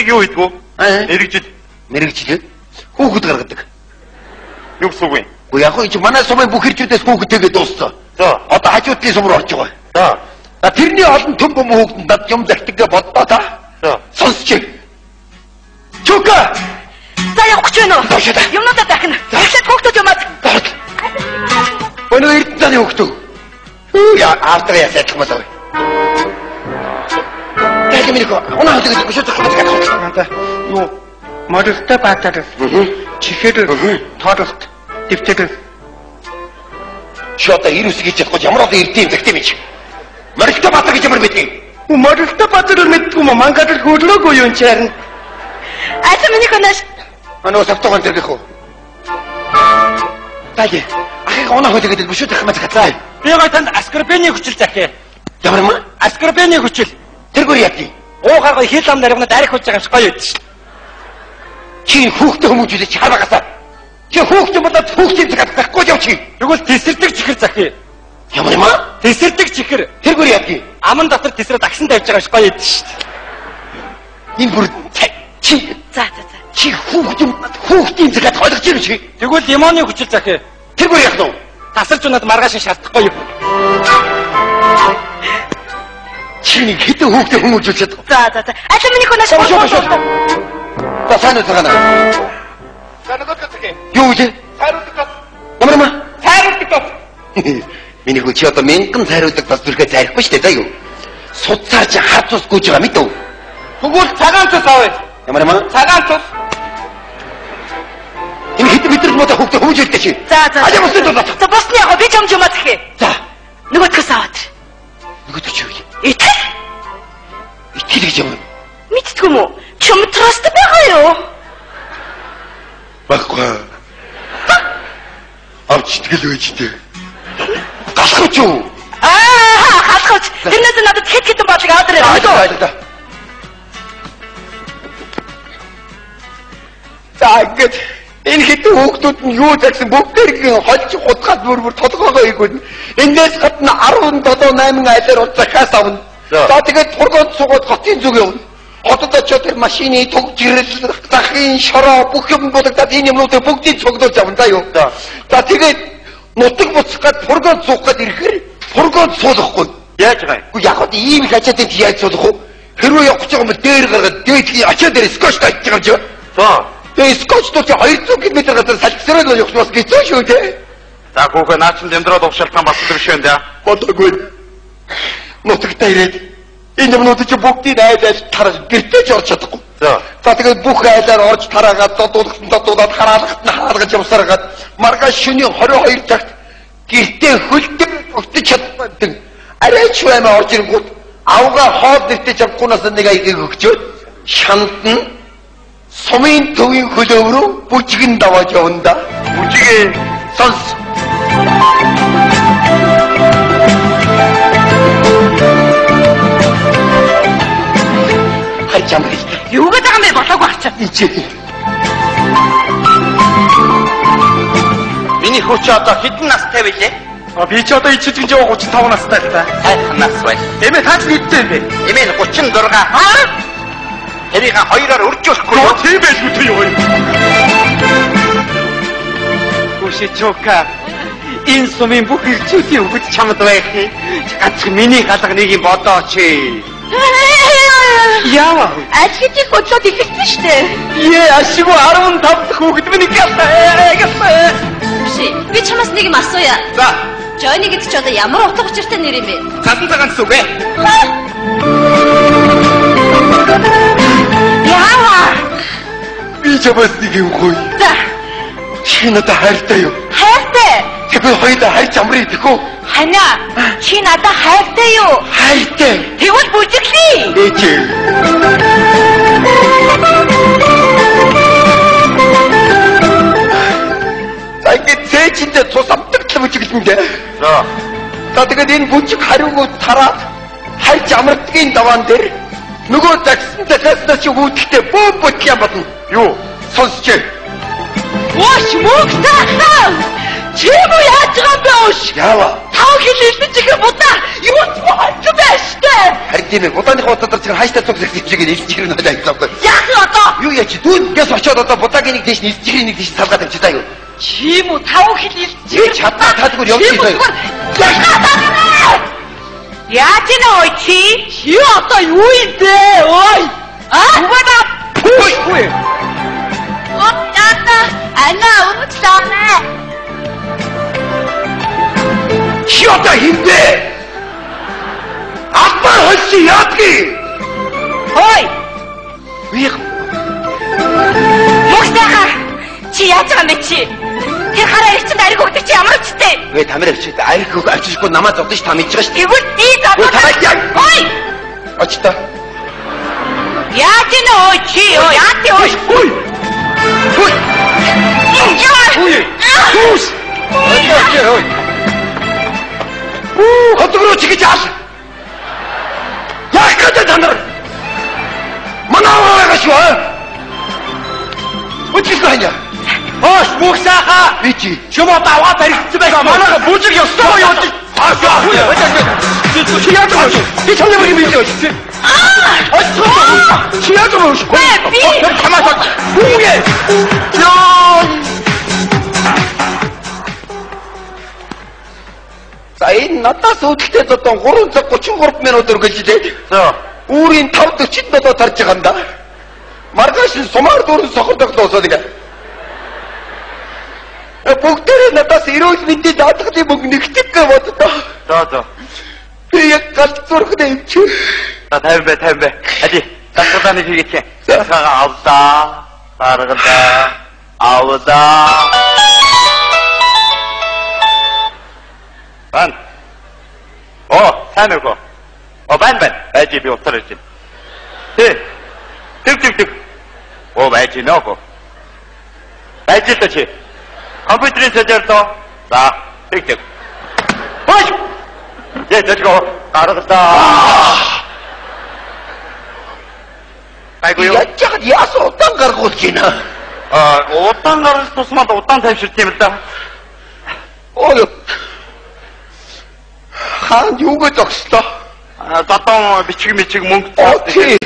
энийг юу хийдгүү? Мэрэгжил. Хүүхэд гаргадаг. Юу гэсэн үг вэ? Уу яг энэ манай сумын бүх хэрчүүдээс хүүхэдтэйгээ дууссан. За. Одоо хажуудлын сум руу орж байгаа. За. Тэрний олон төмбө хүүхэдэнд над юм захдаг боддоо та. За. Сонсч. Чука. За явах гэж байна уу? Юмнуудаа дахина. Эхлээд хүүхдүүд юмаад. Өнөө эрдэнэний хүүхдүүд. Яа, аартаа ясаадах маа. Тэгэлмэник унаа хөдөлгөж өшөөж байгаа. Юу? Модертэй баатар. Чихэр тоололт дэвтэр. Шота ирус гэж чадахгүй ямар одоо эрдэм загт юм чи. Модертэй баатар гэж ямар мэдээ? Модертэй баатар мэдгүй юм мангад хөдлөөгүй юм чи харин. Ачаа миний хонаш. Анаа савтогон тэргэх үү? Таги. Ахыг унаа хөдөлгөж өшөөж байгаа маа загтлаа. Би гой танд аскорбены хүчил захээ. Ямар юм? Аскорбены хүчил. Тэргээр яадаг. Уугаар гой хил ам наригнаа дарих болж байгаа юм шиг гоё байд шүү. Чи хүүхдээ хүмүүжүүлээ чи хараагасаа. Чи хүүхдээ болоод хүүхдийн цагт байхгүй яв чи. Тэгвэл тесэрдэг чихэр захий. Ямар юм аа? Тесэрдэг чихэр. Тэргээр яадаг. Аман дотор тесрээ дагсан тавьж байгаа шиг гоё байд шүү. Энэ бүр чи. За. Чи хүүхдийн цагт ойлгож юм чи. Тэгвэл лимоны хүчил захий. Тэргээр яах вэ? Тасарч унаад маргааш шаардахгүй юу? Чи нэг хэдэн хүүхдээ хүмүүжүүлж чадах. За. Ачаа миний хонаш. За сайн уу цагаана. Юу вэ? Ямар юм? Миний хүү чи одоо мянган цайруулдаг бас зүрхээ зайрахгүй шүү дээ за юу? Судсаар чи хар цус гүйж байгаа мэдв үү? Тэгвэл цагаан цус авъя. Ямар юм? Цагаан цус. Энэ хэдэн метр модоо хүүхдээ хүмүүжүүлдэг чи. За. За босны яг би юм захий. За. Нөгөөдгөөс аваад. Нөгөөдөг чи юу? Итгэл гэж юм. мэдтгүй юм уу? Чумтраст байгаа юу? Баггүй. Авч итгэл үйчтэй. Галахч юу? Галахч. Тэрнээс надад хэдэн бодлого аваад. За ингэж энэ хэдэн хүүхдүүд нь юу загсан бүгдээрээ холж хутгаад бүр толгоогоо ийгүүд. Эндээс гадна 17-8 айлаар захаас авна. За тэгээд тургууд сугаад хотын зүг явна. Хотод очоод тэр машины төг жирэл захын шороо бүх юм болгоод энэ юмнуудыг бүгдийг цогдуулж авна за юу. За тэгээд нутаг буцах гээд тургууд суух гээд ирэхээр тургууд суулгахгүй. Яаж байгаа юм? Яг одоо ийм их ачаадын яаж суулгах вэ? Хэрвээ явах гэж байгаа юм дээр гаргаад дээд ачаа дээр скотч тааж байгаа юм чи. За. Тэгээд скотч тут 200 км газар салхисраад явах бас хэцүү шүү дээ. За хүүхэ наа чин дэмдрээд уушаалтан бас биш юм даа. Бодоогүй. Нутагтаа ирээд энэ юмнуудыг чи бүгдийг айлал тарах гэртеж орж чадахгүй. За. За тэгээд бүх айлаар орж тараагаад дуудаад хараалгат нь хаалгаж явсараад маргааш шөнийн 22 цагт гэртээ хөлтөг өгтөж чадахгүй. Арай ч баймаа орж ирэнгүүт авгаа хоол нэртэж авахгүйнаас нэг аягийг өгчөөд шанд нь сумын төвийн хөлөв рүү бүжгэн даваад явна да. Бүжгээ сонс. Хачам гэж. Юу гэдэг юм бэ? Болоогүй арчаа. Ичээ. миний хүүч одоо хэдэн настай вэ? Би ч одоо ичиж жоо 35 настай л та. Сайхан нас бай. Эмээ таач хэдтэй юм бэ? Эмээ 36. Тэрийг хоёроор өржүүлэхгүй юу? Тийм байлгүй тий юу. Хүшичока. Энэ сумын бүх ирчүүдийн хөвд чамд байх. Ганц миний галга нэг юм бодооч. Яа. Ажлыг хөдлөд ихэлсэн шүү дээ. Ашигу 15 дахь хүүхэд миний гэлээ. Би чамаас нэг юм асууя. За. Жойни гэдэг чи одоо ямар утга учиртай нэр юм бэ? Цасан цагаан зүг ээ. Яа. Би чамаас нэг юм хөөе. За. Чи надад хайртай юу? Хайртай. Тэгвэл хоёулаа хайрч амрыг тэхүү. Хана. Чи надад хайртай юу? Хайртай. Тэгвэл бүжиглээ. Ээжээ. Загт цээжиндээ цус амтгал бүжиглэндээ. За. За тэгээд энэ бүжиг хариугууд тараад хайрч амрагдгийн даваан дээр нөгөө загсан дахиаснаас чи хүүтэлтэй бөт юм бодно. Юу? Сонсч. Ваш мөгтаа. Чи юу яаж байгаа юм бэ ууш? Яава. Тав хил хэлсэн чихэр будаа юу ч болчих байж тээ. Харин тийм ээ. Будааных удаадар чинь хайштай цуг зэрэг чигээр илжчихэр нь ойлаа. Яг одоо. Юу яа чи дүүнээс очиод одоо будаагийн нэг дэш нь илжчихэр нэг дэш салгаад амчилаа юу? Чи юу тав хил хэлсэн Би чадна тадгүй явчих юм. Яаж нэ ой чи? Чи одоо юу юм бэ? Ой. Угада. Хөөе. Отта ана өмчлээ. Чи одоо хинбэ? Аппар хөлси яадгийг. Ой. Би Мөхтэйхаа чи яаж байгаа юм бэ чи? Тэр хараа ирсэн ариг өгдөг чи ямар үстэй? 왜 담배를 피우다 아이고 알치고 나만 줬듯이 다 믿지가 싶어. Тэгвэл ий 왜 가만히 야! Ой! 어찌다. Яаж нэ ой чи? Яаж тий ой? ой! ой! Ой! 우스! 어이. 어떡으로 지키지 않아? 약하다 자너를! 만나와 가시오! 어찌 거 아니야? Мөхсайхаа. 있지. Чөмө даваа баригдсан байгаа. Манайха бүжиг ёстой юу? 이 청년분이 믿죠? 지하도 모르시고. 가만히 공개. За энэ надаас үүдэлтэй дотоо 333 минут өргөлжлээ. Үүрийн 5:47 тарж байгаа юм да. Маргааш сумаар дүүрэн сохордог дуусаад ингээ. Бүгдээрээ надаас эрүүл мэндийн даатгалын мөнгө нэгтгэх гэж боддоо. За. Би яг галзуурхнаа юм чи. За 50 бай. Ади. Тасгааны хийгээч. За. Авда. Аргада. Авда. Бан. Сайн уу? Бан. Ажи би утарч байна. Тэг. Байж нөөгөө. Байж л чи. Компьютерийн сэжэрдөө. За, тэг. Хөөж. Дэжгөө. Гаргадаа. Айгуу. Ячаад яас удаан гаргуулж байна. Удаан гаргах тусмаа удаан тавьширч юм л да. Ой. Хаан юуг зогслоо? Дотоо бичиг мөнгө Окей.